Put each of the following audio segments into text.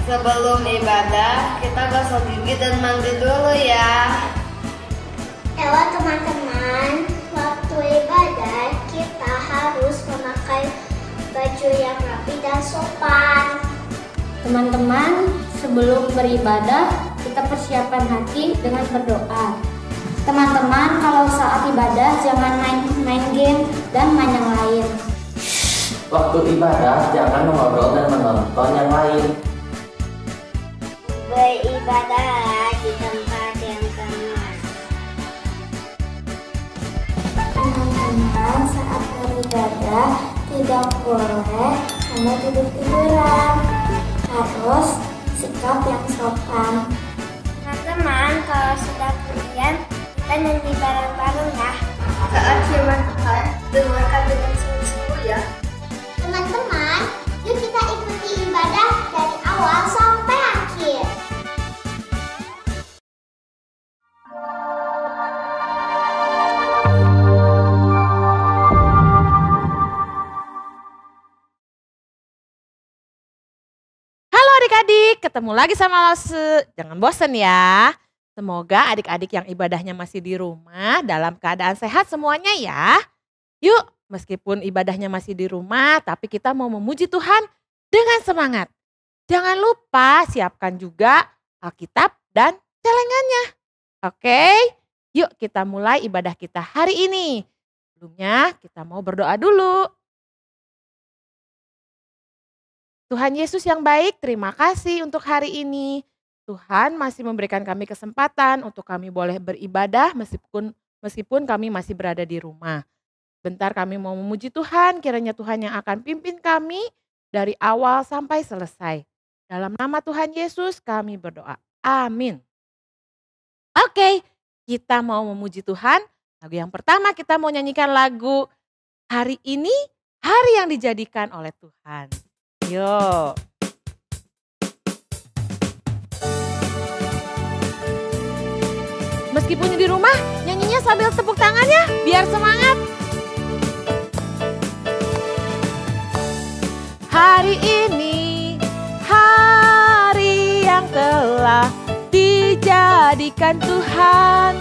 Sebelum ibadah, kita gosok gigi dan mandi dulu ya. Lewat teman-teman, waktu ibadah kita harus memakai baju yang rapi dan sopan. Teman-teman, sebelum beribadah, kita persiapkan hati dengan berdoa. Teman-teman, kalau saat ibadah jangan main game dan main yang lain. Waktu ibadah jangan mengobrol dan menonton yang lain. Beribadah di tempat yang tenang. Teman-teman, saat beribadah tidak boleh hanya tidur-tiduran. Harus sikap yang sopan. Teman-teman, kalau sudah kemudian kita nyanyi bareng-bareng ya. Saat firman Tuhan, dengarkan dengan sungguh-sungguh ya. Teman-teman, yuk kita ikuti ibadah dari awal sampai akhir. Halo adik-adik, ketemu lagi sama Lause. Jangan bosan ya. Semoga adik-adik yang ibadahnya masih di rumah dalam keadaan sehat semuanya ya. Yuk, meskipun ibadahnya masih di rumah, tapi kita mau memuji Tuhan dengan semangat. Jangan lupa siapkan juga Alkitab dan celengannya. Oke, yuk kita mulai ibadah kita hari ini. Sebelumnya kita mau berdoa dulu. Tuhan Yesus yang baik, terima kasih untuk hari ini. Tuhan masih memberikan kami kesempatan untuk kami boleh beribadah meskipun kami masih berada di rumah. Bentar kami mau memuji Tuhan, kiranya Tuhan yang akan pimpin kami dari awal sampai selesai. Dalam nama Tuhan Yesus kami berdoa. Amin. Oke, kita mau memuji Tuhan. Lagu yang pertama kita mau nyanyikan lagu Hari Ini, Hari yang Dijadikan oleh Tuhan. Yuk. Meskipun di rumah, nyanyinya sambil tepuk tangannya biar semangat. Hari ini, hari yang telah dijadikan Tuhan.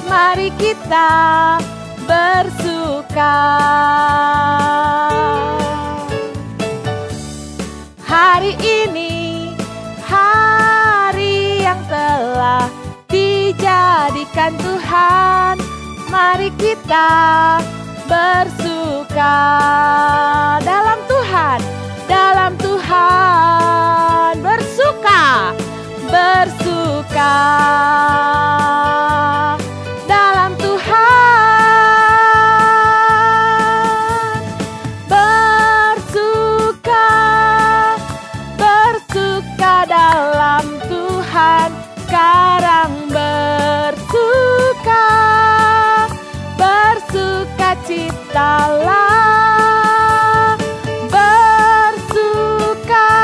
Mari kita bersuka. Hari ini, hari yang telah dijadikan Tuhan. Mari kita bersuka dalam Tuhan, dalam Tuhan bersuka, bersuka dalam Tuhan, bersuka, bersuka dalam Tuhan. Sekarang bersuka, bersuka citalah, bersuka,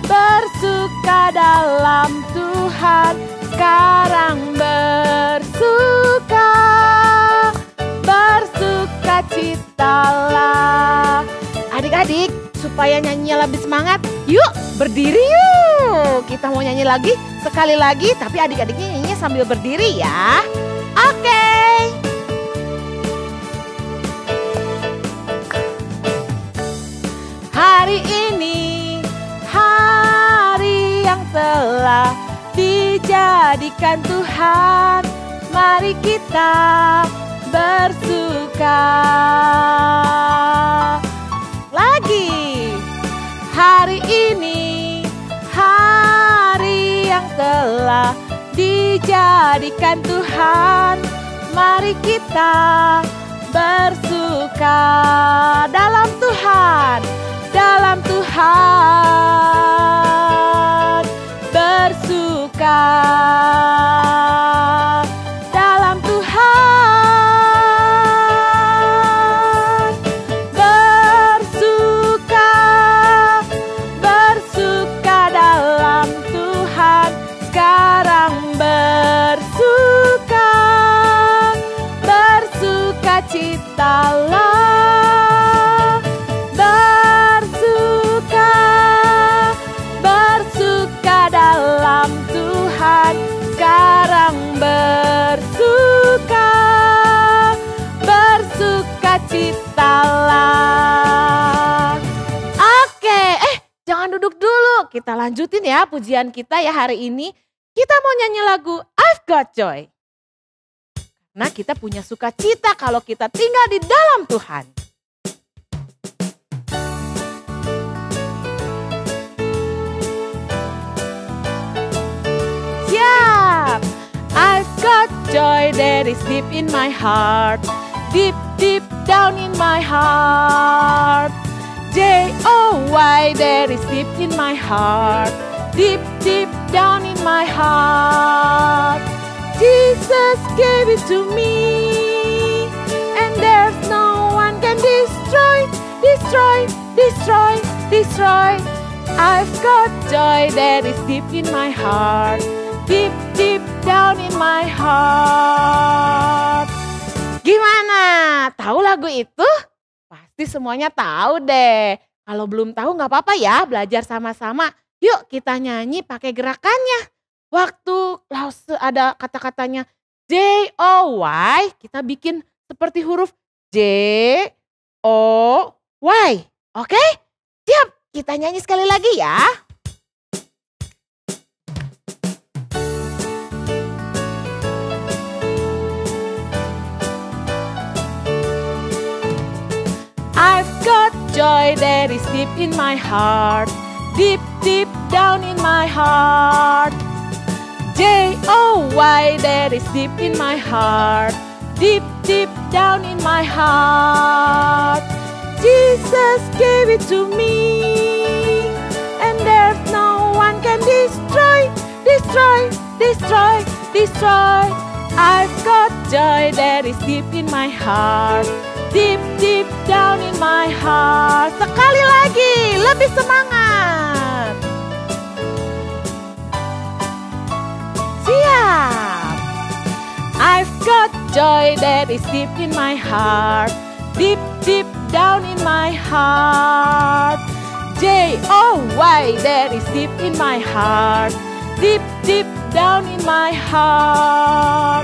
bersuka dalam Tuhan. Sekarang bersuka, bersuka citalah. Adik-adik, supaya nyanyinya lebih semangat, yuk berdiri yuk. Kita mau nyanyi lagi, sekali lagi, tapi adik-adiknya nyanyinya sambil berdiri ya. Oke. Hari ini, hari yang telah dijadikan Tuhan. Mari kita bersuka. Lagi, hari ini, hari yang telah dijadikan Tuhan. Mari kita bersuka dalam Tuhan, dalam Tuhan bersuka, dalam Tuhan bersuka, bersuka dalam Tuhan. Sekarang bersuka, bersuka citalah, bersuka, Yuk kita lanjutin ya pujian kita ya hari ini. Kita mau nyanyi lagu I've Got Joy. Karena kita punya sukacita kalau kita tinggal di dalam Tuhan. Siap! I've got joy that is deep in my heart. Deep, deep down in my heart. J-O-Y that is deep in my heart. Deep, deep down in my heart. Jesus gave it to me. And there's no one can destroy, destroy, destroy, destroy. I've got joy that is deep in my heart. Deep, deep down in my heart. Gimana? Tahu lagu itu? Pasti semuanya tahu deh. Kalau belum tahu nggak apa-apa ya, belajar sama-sama. Yuk kita nyanyi pakai gerakannya. Waktu ada kata-katanya J-O-Y, kita bikin seperti huruf J-O-Y. Oke? Siap, kita nyanyi sekali lagi ya. I've got joy that is deep in my heart. Deep, deep down in my heart. J-O-Y that is deep in my heart. Deep, deep down in my heart. Jesus gave it to me. And there's no one can destroy, destroy, destroy, destroy. I've got joy that is deep in my heart. Deep, deep down in my heart. Sekali lagi, lebih semangat. Siap. I've got joy that is deep in my heart. Deep, deep down in my heart. J-O-Y that is deep in my heart. Deep, deep down in my heart.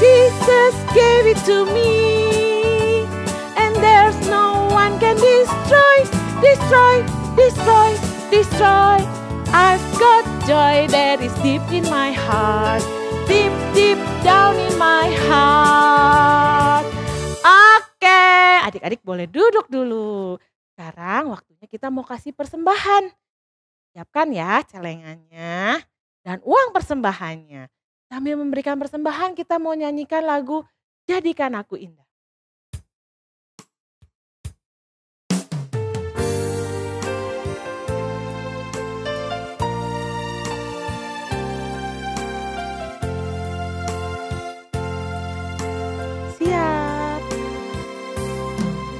Jesus gave it to me. There's no one can destroy, destroy, destroy, destroy. I've got joy that is deep in my heart. Deep, deep down in my heart. Oke, adik-adik boleh duduk dulu. Sekarang waktunya kita mau kasih persembahan. Siapkan ya celengannya dan uang persembahannya. Sambil memberikan persembahan kita mau nyanyikan lagu Jadikan Aku Indah.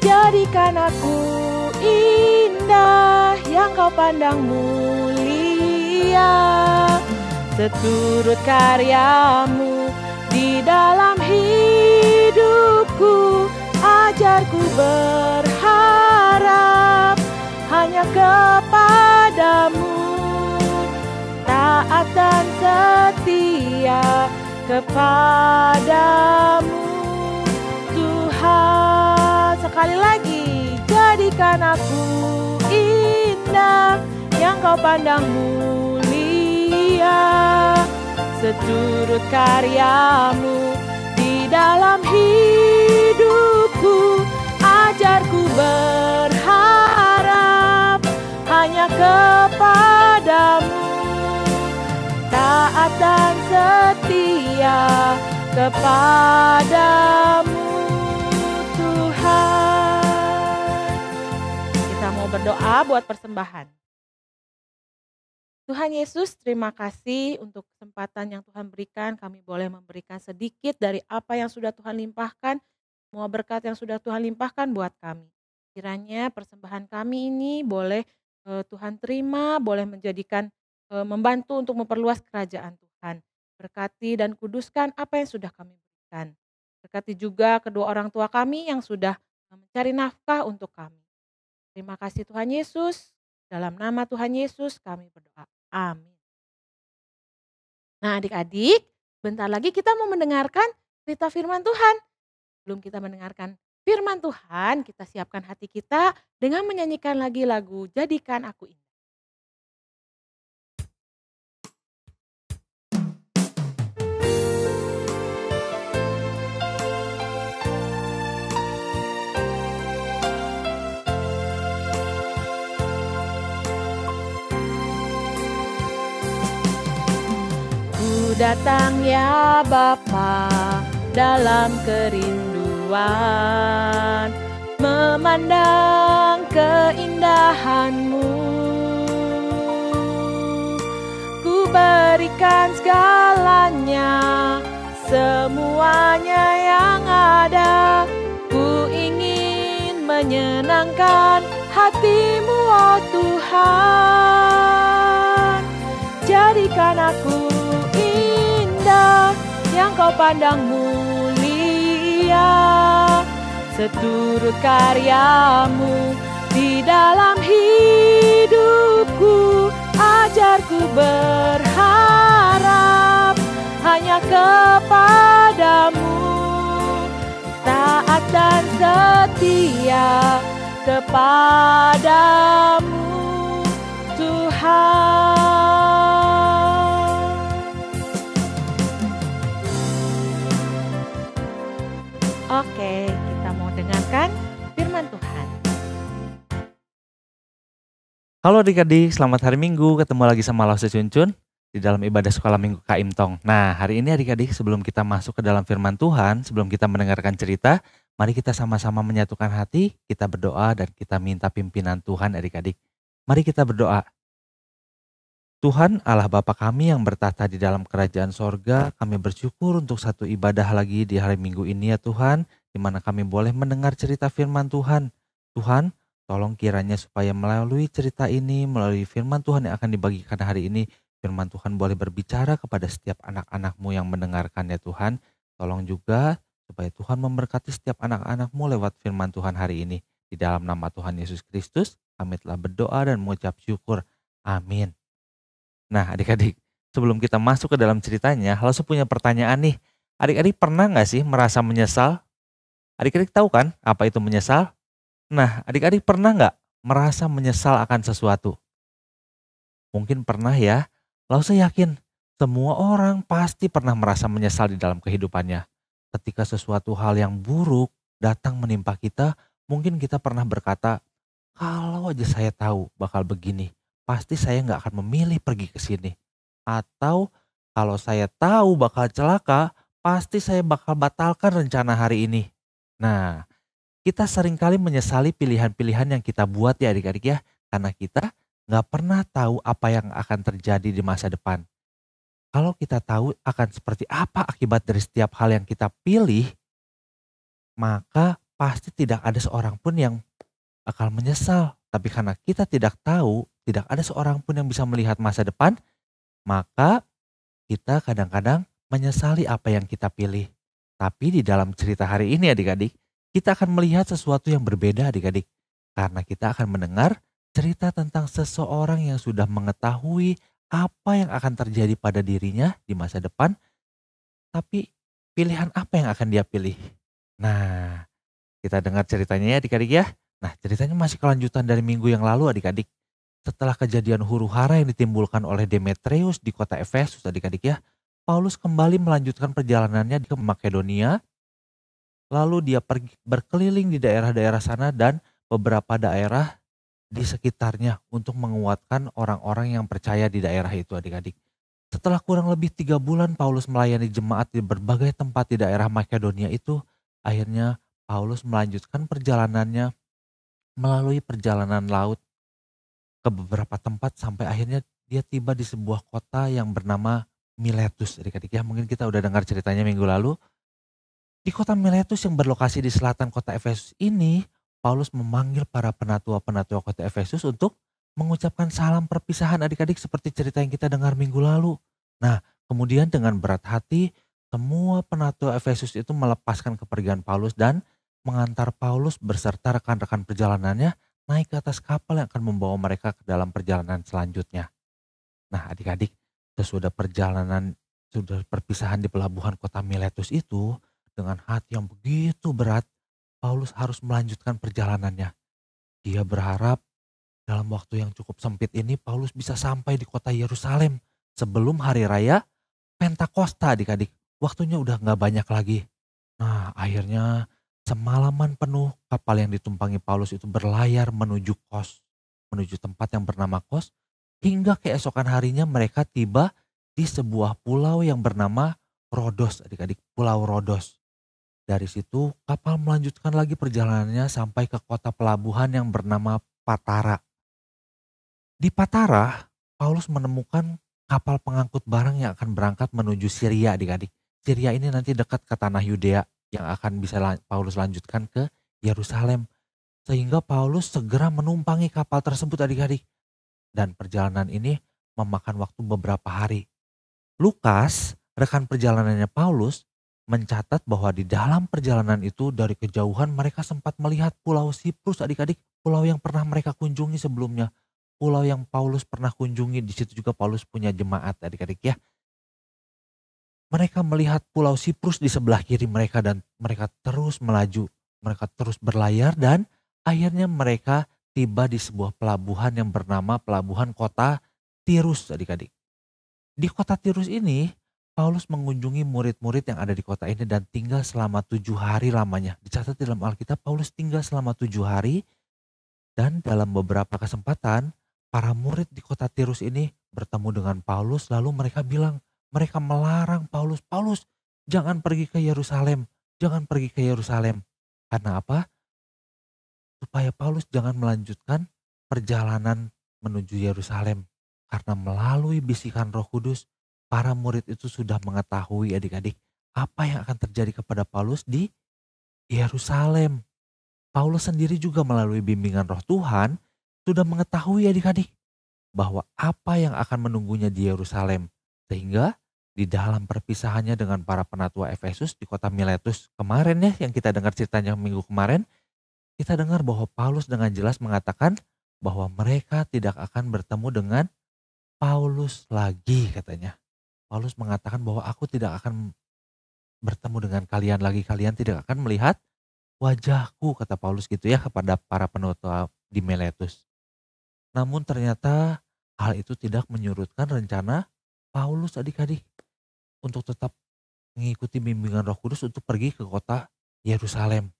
Jadikan aku indah yang kau pandang mulia, seturut karyamu di dalam hidupku. Ajarku berharap hanya kepadamu, taat dan setia kepadamu Tuhan. Sekali lagi, jadikan aku indah yang kau pandang mulia, seturut karyamu di dalam hidupku. Ajarku berharap hanya kepadamu, taat dan setia kepadamu Tuhan. Kita mau berdoa buat persembahan. Tuhan Yesus, terima kasih untuk kesempatan yang Tuhan berikan. Kami boleh memberikan sedikit dari apa yang sudah Tuhan limpahkan. Semua berkat yang sudah Tuhan limpahkan buat kami. Kiranya persembahan kami ini boleh Tuhan terima, boleh menjadikan membantu untuk memperluas kerajaan Tuhan. Berkati dan kuduskan apa yang sudah kami berikan. Berkati juga kedua orang tua kami yang sudah mencari nafkah untuk kami. Terima kasih Tuhan Yesus. Dalam nama Tuhan Yesus kami berdoa. Amin. Nah adik-adik, bentar lagi kita mau mendengarkan cerita firman Tuhan. Sebelum kita mendengarkan firman Tuhan, kita siapkan hati kita dengan menyanyikan lagi lagu Jadikan Aku Indah. Datang ya Bapa dalam kerinduan, memandang keindahan-Mu. Ku berikan segalanya, semuanya yang ada. Ku ingin menyenangkan hati-Mu, oh Tuhan. Jadikan aku indah yang Kau pandang mulia, seturut karya-Mu di dalam hidupku. Ajarku berharap hanya kepada-Mu, taat dan setia kepada-Mu, Tuhan. Oke, kita mau dengarkan firman Tuhan. Halo adik-adik, selamat hari Minggu. Ketemu lagi sama Lause Cuncun di dalam ibadah sekolah Minggu KIM Tong. Nah, hari ini adik-adik, sebelum kita masuk ke dalam firman Tuhan, sebelum kita mendengarkan cerita, mari kita sama-sama menyatukan hati, kita berdoa dan kita minta pimpinan Tuhan adik-adik. Mari kita berdoa. Tuhan Allah Bapa kami yang bertahta di dalam kerajaan sorga, kami bersyukur untuk satu ibadah lagi di hari Minggu ini ya Tuhan, di mana kami boleh mendengar cerita firman Tuhan. Tuhan, tolong kiranya supaya melalui cerita ini, melalui firman Tuhan yang akan dibagikan hari ini, firman Tuhan boleh berbicara kepada setiap anak-anak-Mu yang mendengarkan ya Tuhan. Tolong juga supaya Tuhan memberkati setiap anak-anak-Mu lewat firman Tuhan hari ini. Di dalam nama Tuhan Yesus Kristus, kami telah berdoa dan mengucap syukur. Amin. Nah adik-adik, sebelum kita masuk ke dalam ceritanya, Lause punya pertanyaan nih. Adik-adik pernah gak sih merasa menyesal? Adik-adik tahu kan apa itu menyesal? Nah, adik-adik pernah nggak merasa menyesal akan sesuatu? Mungkin pernah ya. Lause yakin semua orang pasti pernah merasa menyesal di dalam kehidupannya. Ketika sesuatu hal yang buruk datang menimpa kita, mungkin kita pernah berkata, kalau aja saya tahu bakal begini, pasti saya nggak akan memilih pergi ke sini. Atau kalau saya tahu bakal celaka, pasti saya bakal batalkan rencana hari ini. Nah, kita seringkali menyesali pilihan-pilihan yang kita buat ya adik-adik ya. Karena kita nggak pernah tahu apa yang akan terjadi di masa depan. Kalau kita tahu akan seperti apa akibat dari setiap hal yang kita pilih, maka pasti tidak ada seorang pun yang bakal menyesal. Tapi karena kita tidak tahu, tidak ada seorang pun yang bisa melihat masa depan, maka kita kadang-kadang menyesali apa yang kita pilih. Tapi di dalam cerita hari ini adik-adik, kita akan melihat sesuatu yang berbeda adik-adik. Karena kita akan mendengar cerita tentang seseorang yang sudah mengetahui apa yang akan terjadi pada dirinya di masa depan. Tapi pilihan apa yang akan dia pilih? Nah, kita dengar ceritanya ya adik-adik ya. Nah, ceritanya masih kelanjutan dari minggu yang lalu adik-adik. Setelah kejadian huru-hara yang ditimbulkan oleh Demetrius di kota Efesus adik-adik ya, Paulus kembali melanjutkan perjalanannya ke Makedonia. Lalu dia pergi berkeliling di daerah-daerah sana dan beberapa daerah di sekitarnya untuk menguatkan orang-orang yang percaya di daerah itu adik-adik. Setelah kurang lebih 3 bulan Paulus melayani jemaat di berbagai tempat di daerah Makedonia itu, akhirnya Paulus melanjutkan perjalanannya melalui perjalanan laut ke beberapa tempat sampai akhirnya dia tiba di sebuah kota yang bernama Miletus adik-adik ya. Mungkin kita udah dengar ceritanya minggu lalu. Di kota Miletus yang berlokasi di selatan kota Efesus ini, Paulus memanggil para penatua-penatua kota Efesus untuk mengucapkan salam perpisahan adik-adik seperti cerita yang kita dengar minggu lalu. Nah, kemudian dengan berat hati, semua penatua Efesus itu melepaskan kepergian Paulus dan mengantar Paulus beserta rekan-rekan perjalanannya naik ke atas kapal yang akan membawa mereka ke dalam perjalanan selanjutnya. Nah, adik-adik, sesudah perpisahan di pelabuhan kota Miletus itu, dengan hati yang begitu berat, Paulus harus melanjutkan perjalanannya. Dia berharap dalam waktu yang cukup sempit ini Paulus bisa sampai di kota Yerusalem sebelum hari raya Pentakosta adik-adik. Waktunya udah gak banyak lagi. Nah akhirnya semalaman penuh kapal yang ditumpangi Paulus itu berlayar menuju Kos. Menuju tempat yang bernama Kos. Hingga keesokan harinya mereka tiba di di sebuah pulau yang bernama Rodos, adik-adik, Pulau Rodos. Dari situ kapal melanjutkan lagi perjalanannya sampai ke kota pelabuhan yang bernama Patara. Di Patara, Paulus menemukan kapal pengangkut barang yang akan berangkat menuju Syria, adik-adik. Syria ini nanti dekat ke tanah Yudea yang akan bisa Paulus lanjutkan ke Yerusalem. Sehingga Paulus segera menumpangi kapal tersebut, adik-adik. Dan perjalanan ini memakan waktu beberapa hari. Lukas, rekan perjalanannya Paulus, mencatat bahwa di dalam perjalanan itu dari kejauhan mereka sempat melihat Pulau Siprus, adik-adik. Pulau yang pernah mereka kunjungi sebelumnya. Pulau yang Paulus pernah kunjungi, di situ juga Paulus punya jemaat, adik-adik ya. Mereka melihat Pulau Siprus di sebelah kiri mereka dan mereka terus melaju. Mereka terus berlayar dan akhirnya mereka tiba di sebuah pelabuhan yang bernama Pelabuhan Kota Tirus, adik-adik. Di kota Tirus ini, Paulus mengunjungi murid-murid yang ada di kota ini dan tinggal selama 7 hari lamanya. Dicatat di dalam Alkitab, Paulus tinggal selama 7 hari dan dalam beberapa kesempatan, para murid di kota Tirus ini bertemu dengan Paulus lalu mereka bilang, mereka melarang Paulus, Paulus jangan pergi ke Yerusalem, jangan pergi ke Yerusalem. Karena apa? Supaya Paulus jangan melanjutkan perjalanan menuju Yerusalem. Karena melalui bisikan Roh Kudus, para murid itu sudah mengetahui, adik-adik, apa yang akan terjadi kepada Paulus di Yerusalem. Paulus sendiri juga melalui bimbingan Roh Tuhan sudah mengetahui, adik-adik, bahwa apa yang akan menunggunya di Yerusalem. Sehingga di dalam perpisahannya dengan para penatua Efesus di kota Miletus kemarin ya, yang kita dengar ceritanya minggu kemarin, kita dengar bahwa Paulus dengan jelas mengatakan bahwa mereka tidak akan bertemu dengan Paulus lagi, katanya. Paulus mengatakan bahwa aku tidak akan bertemu dengan kalian lagi, kalian tidak akan melihat wajahku, kata Paulus gitu ya kepada para penatua di Miletus. Namun ternyata hal itu tidak menyurutkan rencana Paulus, adik-adik, untuk tetap mengikuti bimbingan Roh Kudus untuk pergi ke kota Yerusalem.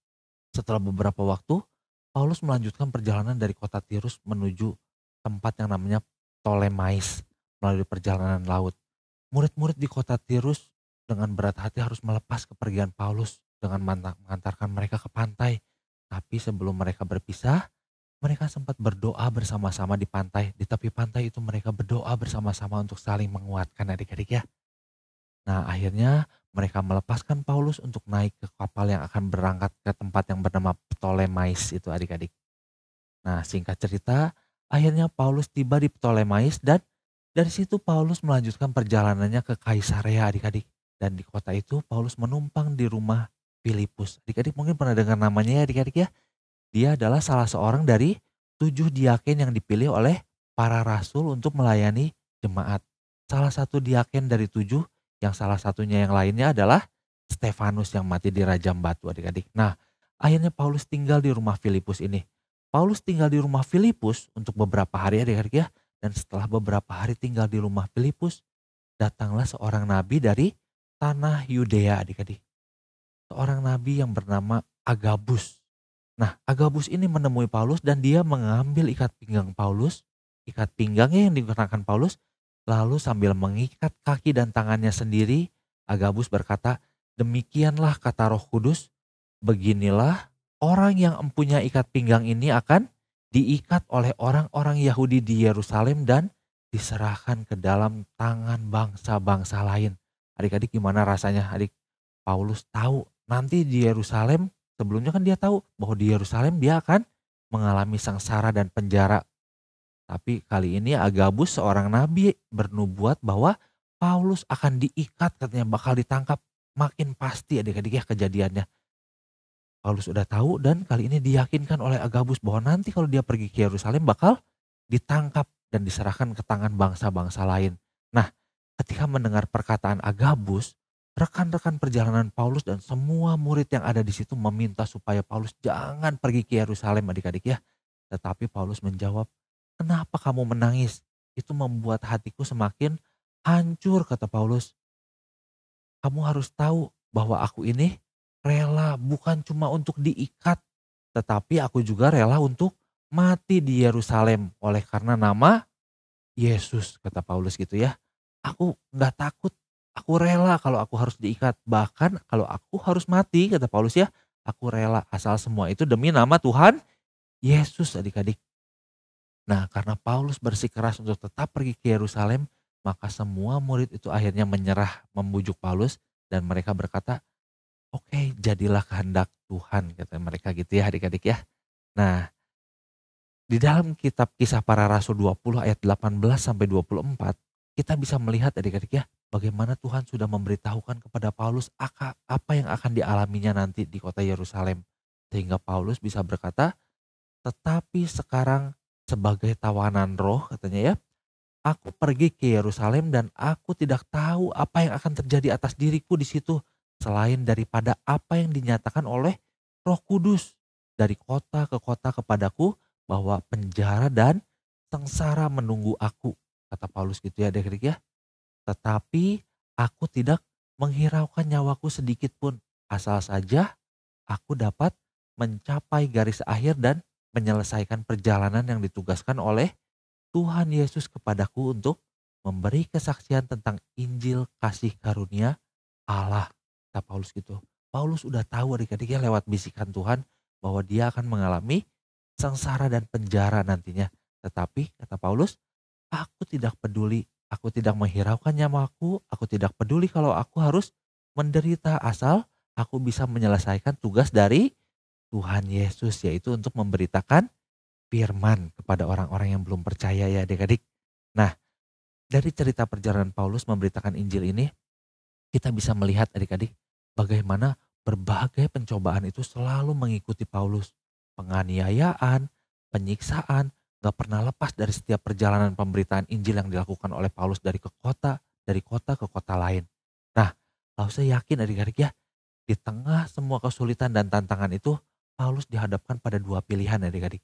Setelah beberapa waktu, Paulus melanjutkan perjalanan dari kota Tirus menuju tempat yang namanya Ptolemais melalui perjalanan laut. Murid-murid di kota Tirus dengan berat hati harus melepas kepergian Paulus dengan mengantarkan mereka ke pantai. Tapi sebelum mereka berpisah, mereka sempat berdoa bersama-sama di pantai. Di tepi pantai itu mereka berdoa bersama-sama untuk saling menguatkan, adik-adik ya. Nah akhirnya mereka melepaskan Paulus untuk naik ke kapal yang akan berangkat ke tempat yang bernama Ptolemais itu, adik-adik. Nah singkat cerita, akhirnya Paulus tiba di Ptolemais dan dari situ Paulus melanjutkan perjalanannya ke Kaisarea, adik-adik. Dan di kota itu Paulus menumpang di rumah Filipus. Adik-adik mungkin pernah dengar namanya ya, adik-adik ya. Dia adalah salah seorang dari 7 diaken yang dipilih oleh para rasul untuk melayani jemaat. Salah satu diaken dari 7, yang salah satunya yang lainnya adalah Stefanus yang mati di rajam batu, adik-adik. Nah akhirnya Paulus tinggal di rumah Filipus ini. Paulus tinggal di rumah Filipus untuk beberapa hari, adik-adik ya. Dan setelah beberapa hari tinggal di rumah Filipus, datanglah seorang nabi dari tanah Yudea, adik-adik. Seorang nabi yang bernama Agabus. Nah Agabus ini menemui Paulus dan dia mengambil ikat pinggang Paulus, ikat pinggangnya yang dikenakan Paulus, lalu sambil mengikat kaki dan tangannya sendiri, Agabus berkata, demikianlah kata Roh Kudus, beginilah orang yang mempunyai ikat pinggang ini akan diikat oleh orang-orang Yahudi di Yerusalem dan diserahkan ke dalam tangan bangsa-bangsa lain. Adik-adik gimana rasanya, adik? Paulus tahu nanti di Yerusalem, sebelumnya kan dia tahu bahwa di Yerusalem dia akan mengalami sengsara dan penjara. Tapi kali ini Agabus seorang nabi bernubuat bahwa Paulus akan diikat, katanya bakal ditangkap. Makin pasti, adik-adik ya kejadiannya. Paulus sudah tahu dan kali ini diyakinkan oleh Agabus bahwa nanti kalau dia pergi ke Yerusalem bakal ditangkap dan diserahkan ke tangan bangsa-bangsa lain. Nah ketika mendengar perkataan Agabus, rekan-rekan perjalanan Paulus dan semua murid yang ada di situ meminta supaya Paulus jangan pergi ke Yerusalem, adik-adik ya. Tetapi Paulus menjawab, kenapa kamu menangis? Itu membuat hatiku semakin hancur, kata Paulus. Kamu harus tahu bahwa aku ini rela bukan cuma untuk diikat, tetapi aku juga rela untuk mati di Yerusalem oleh karena nama Yesus, kata Paulus gitu ya. Aku nggak takut, aku rela kalau aku harus diikat. Bahkan kalau aku harus mati, kata Paulus ya, aku rela asal semua itu demi nama Tuhan Yesus adik-adik. Nah karena Paulus bersikeras untuk tetap pergi ke Yerusalem, maka semua murid itu akhirnya menyerah membujuk Paulus dan mereka berkata, oke, jadilah kehendak Tuhan, kata mereka gitu ya adik-adik ya. Nah di dalam kitab Kisah Para Rasul 20 ayat 18 sampai 24, kita bisa melihat adik-adik ya, bagaimana Tuhan sudah memberitahukan kepada Paulus apa yang akan dialaminya nanti di kota Yerusalem. Sehingga Paulus bisa berkata, tetapi sekarang sebagai tawanan roh katanya ya, aku pergi ke Yerusalem dan aku tidak tahu apa yang akan terjadi atas diriku di situ selain daripada apa yang dinyatakan oleh Roh Kudus dari kota ke kota kepadaku bahwa penjara dan sengsara menunggu aku, kata Paulus gitu ya adik-adik ya. Tetapi aku tidak menghiraukan nyawaku sedikit pun, asal saja aku dapat mencapai garis akhir dan menyelesaikan perjalanan yang ditugaskan oleh Tuhan Yesus kepadaku untuk memberi kesaksian tentang Injil kasih karunia Allah, kata Paulus gitu. Paulus udah tahu adik-adiknya lewat bisikan Tuhan bahwa dia akan mengalami sengsara dan penjara nantinya. Tetapi kata Paulus, aku tidak peduli, aku tidak menghiraukan nyawaku, aku tidak peduli kalau aku harus menderita asal aku bisa menyelesaikan tugas dari Tuhan Yesus, yaitu untuk memberitakan firman kepada orang-orang yang belum percaya ya adik-adik. Nah dari cerita perjalanan Paulus memberitakan Injil ini, kita bisa melihat adik-adik bagaimana berbagai pencobaan itu selalu mengikuti Paulus. Penganiayaan, penyiksaan, gak pernah lepas dari setiap perjalanan pemberitaan Injil yang dilakukan oleh Paulus dari kota ke kota lain. Nah, kalau saya yakin adik-adik ya, di tengah semua kesulitan dan tantangan itu, Paulus dihadapkan pada dua pilihan adik-adik.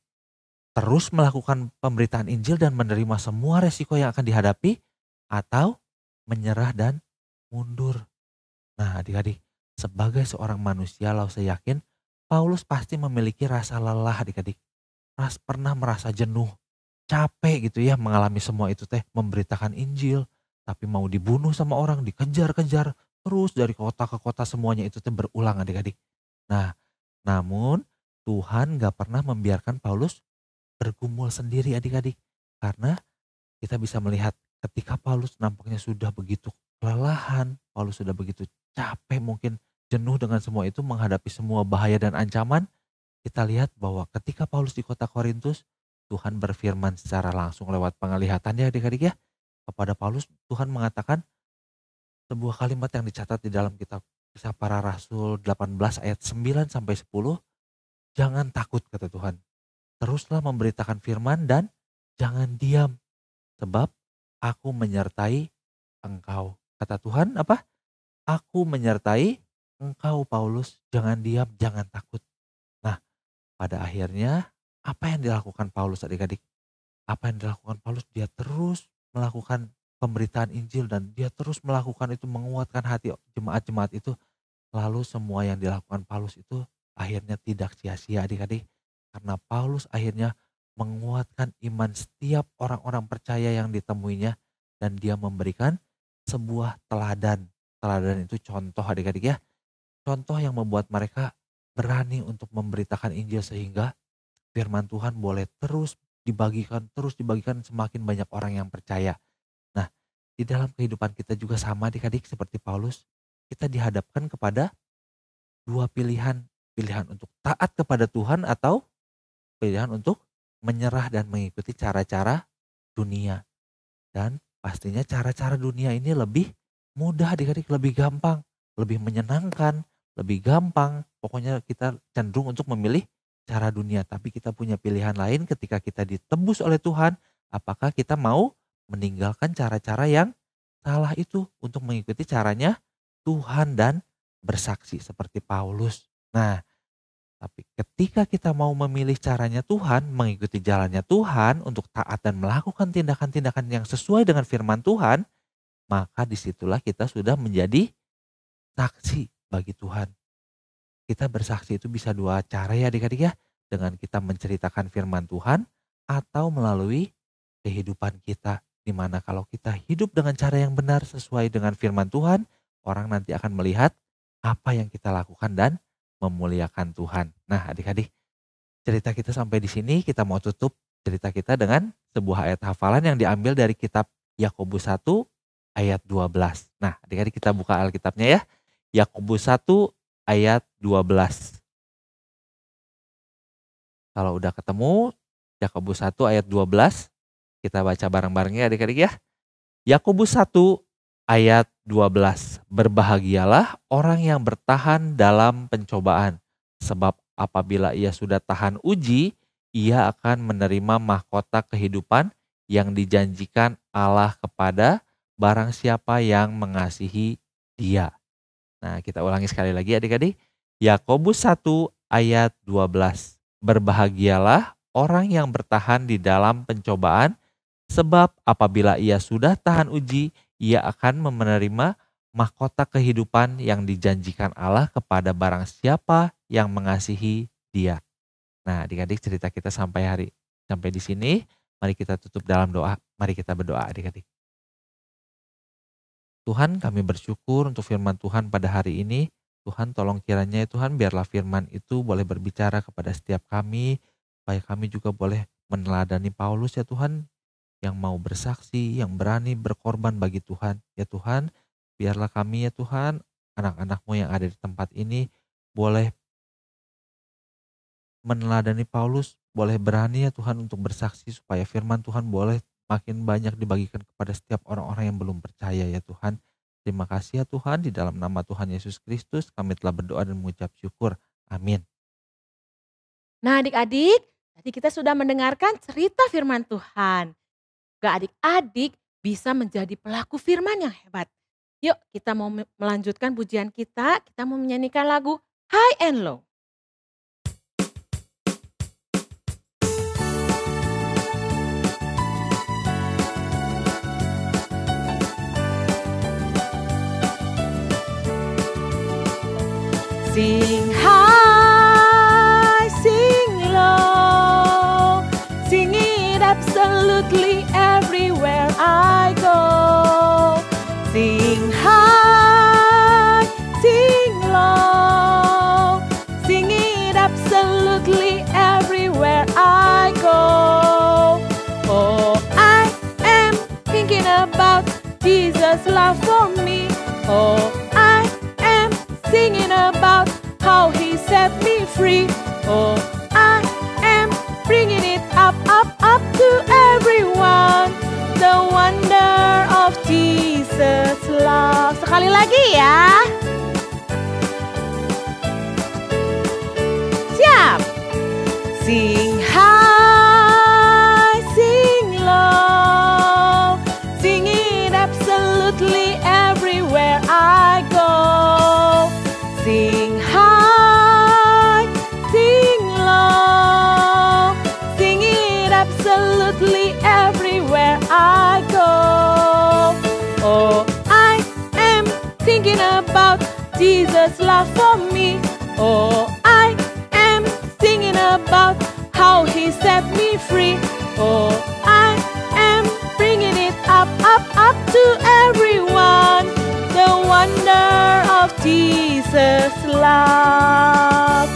Terus melakukan pemberitaan Injil dan menerima semua resiko yang akan dihadapi, atau menyerah dan mundur. Nah adik-adik, sebagai seorang manusia lalu saya yakin Paulus pasti memiliki rasa lelah adik-adik. Pernah merasa jenuh, capek gitu ya mengalami semua itu teh, memberitakan Injil. Tapi mau dibunuh sama orang, dikejar-kejar, terus dari kota ke kota semuanya itu teh berulang adik-adik. Nah namun Tuhan gak pernah membiarkan Paulus bergumul sendiri adik-adik. Karena kita bisa melihat ketika Paulus nampaknya sudah begitu kelelahan, Paulus sudah begitu capek mungkin jenuh dengan semua itu menghadapi semua bahaya dan ancaman. Kita lihat bahwa ketika Paulus di kota Korintus, Tuhan berfirman secara langsung lewat penglihatannya adik-adik ya. Kepada Paulus Tuhan mengatakan sebuah kalimat yang dicatat di dalam kitab Kisah Para Rasul 18 ayat 9 sampai 10. Jangan takut kata Tuhan. Teruslah memberitakan firman dan jangan diam. Sebab aku menyertai engkau. Kata Tuhan apa? Aku menyertai engkau Paulus. Jangan diam, jangan takut. Nah pada akhirnya apa yang dilakukan Paulus adik-adik? Apa yang dilakukan Paulus? Dia terus melakukan pemberitaan Injil dan dia terus melakukan itu, menguatkan hati jemaat-jemaat itu. Lalu semua yang dilakukan Paulus itu akhirnya tidak sia-sia adik-adik. Karena Paulus akhirnya menguatkan iman setiap orang-orang percaya yang ditemuinya. Dan dia memberikan sebuah teladan. Teladan itu contoh adik-adik ya. Contoh yang membuat mereka berani untuk memberitakan Injil sehingga firman Tuhan boleh terus dibagikan semakin banyak orang yang percaya. Nah di dalam kehidupan kita juga sama adik-adik seperti Paulus. Kita dihadapkan kepada dua pilihan. Pilihan untuk taat kepada Tuhan atau pilihan untuk menyerah dan mengikuti cara-cara dunia. Dan pastinya cara-cara dunia ini lebih mudah adik-adik, lebih gampang, lebih menyenangkan, lebih gampang. Pokoknya kita cenderung untuk memilih cara dunia. Tapi kita punya pilihan lain ketika kita ditebus oleh Tuhan. Apakah kita mau meninggalkan cara-cara yang salah itu untuk mengikuti caranya Tuhan dan bersaksi seperti Paulus. Nah tapi ketika kita mau memilih caranya Tuhan, mengikuti jalannya Tuhan untuk taat dan melakukan tindakan-tindakan yang sesuai dengan firman Tuhan, maka disitulah kita sudah menjadi saksi bagi Tuhan. Kita bersaksi itu bisa dua cara ya adik-adik ya. Dengan kita menceritakan firman Tuhan atau melalui kehidupan kita Dimana kalau kita hidup dengan cara yang benar sesuai dengan firman Tuhan, orang nanti akan melihat apa yang kita lakukan dan memuliakan Tuhan. Nah, adik-adik, cerita kita sampai di sini. Kita mau tutup cerita kita dengan sebuah ayat hafalan yang diambil dari kitab Yakobus 1 ayat 12. Nah, adik-adik kita buka Alkitabnya ya. Yakobus 1 ayat 12. Kalau udah ketemu Yakobus 1 ayat 12, kita baca bareng-bareng ya adik-adik ya. Yakobus 1 ayat 12. Berbahagialah orang yang bertahan dalam pencobaan, sebab apabila ia sudah tahan uji, ia akan menerima mahkota kehidupan yang dijanjikan Allah kepada barang siapa yang mengasihi Dia. Nah, kita ulangi sekali lagi adik-adik. Yakobus 1 ayat 12. Berbahagialah orang yang bertahan di dalam pencobaan, sebab apabila ia sudah tahan uji, ia akan menerima mahkota kehidupan yang dijanjikan Allah kepada barang siapa yang mengasihi Dia. Nah, adik-adik, cerita kita sampai di sini. Mari kita tutup dalam doa. Mari kita berdoa adik-adik. Tuhan, kami bersyukur untuk firman Tuhan pada hari ini. Tuhan, tolong kiranya ya Tuhan, biarlah firman itu boleh berbicara kepada setiap kami, supaya kami juga boleh meneladani Paulus ya Tuhan, yang mau bersaksi, yang berani berkorban bagi Tuhan. Ya Tuhan, biarlah kami ya Tuhan, anak-anak-Mu yang ada di tempat ini, boleh meneladani Paulus, boleh berani ya Tuhan untuk bersaksi, supaya firman Tuhan boleh makin banyak dibagikan kepada setiap orang-orang yang belum percaya ya Tuhan. Terima kasih ya Tuhan, di dalam nama Tuhan Yesus Kristus kami telah berdoa dan mengucap syukur. Amin. Nah adik-adik, tadi kita sudah mendengarkan cerita firman Tuhan. Adik-adik bisa menjadi pelaku firman yang hebat. Yuk kita mau melanjutkan pujian kita mau menyanyikan lagu High and Low. Sing high, sing low, sing it absolutely everywhere I go. Sing high, sing low, sing it absolutely everywhere I go. Oh, I am thinking about Jesus' love for me. Oh, I am singing about how He set me free. Oh, I am bringing it up, up, up to everyone. The wonder of Jesus' love. Sekali lagi ya. Siap. Sing high, sing low, sing it absolutely everywhere I go. Sing high, sing low, sing it absolutely everywhere I go. Oh, I am thinking about Jesus' love for me. Oh, I am singing about how He set me free. Oh, I am bringing it up, up, up to everyone. The wonder of Jesus' love.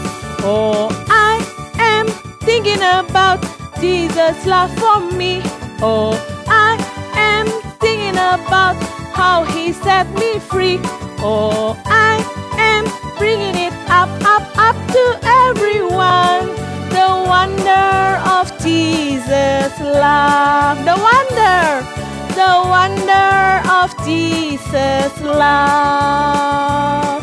Oh, I am thinking about Jesus' love for me. Oh, I am singing about how He set me free. Oh, I am bringing it up, up, up to everyone. The wonder of Jesus' love. The wonder of Jesus' love.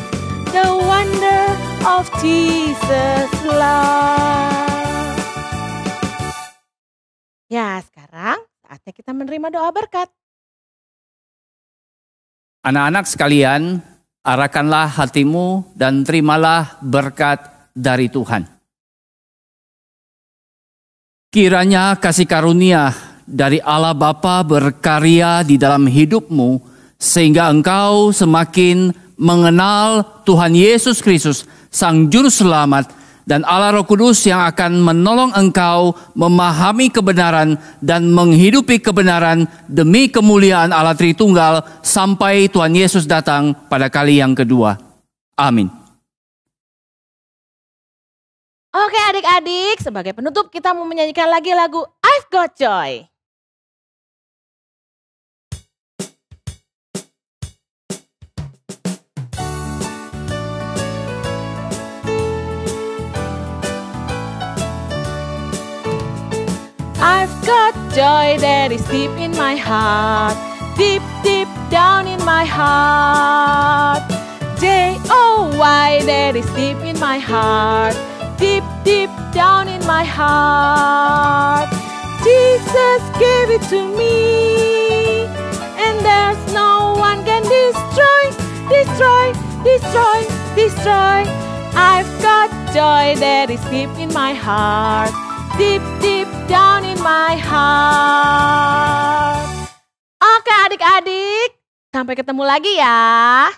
The wonder of Jesus' love. Ya, sekarang saatnya kita menerima doa berkat. Anak-anak sekalian, arahkanlah hatimu dan terimalah berkat dari Tuhan. Kiranya kasih karunia dari Allah Bapa berkarya di dalam hidupmu, sehingga engkau semakin mengenal Tuhan Yesus Kristus, Sang Juru Selamat, dan Allah Roh Kudus yang akan menolong engkau memahami kebenaran dan menghidupi kebenaran demi kemuliaan Allah Tritunggal sampai Tuhan Yesus datang pada kali yang kedua. Amin. Oke adik-adik, sebagai penutup kita mau menyanyikan lagi lagu I've Got Joy. I've got joy that is deep in my heart, deep, deep down in my heart. J-O-Y that is deep in my heart, deep, deep down in my heart. Jesus gave it to me, and there's no one can destroy, destroy, destroy, destroy. I've got joy that is deep in my heart, deep, deep down in my heart. Oke adik-adik, sampai ketemu lagi ya.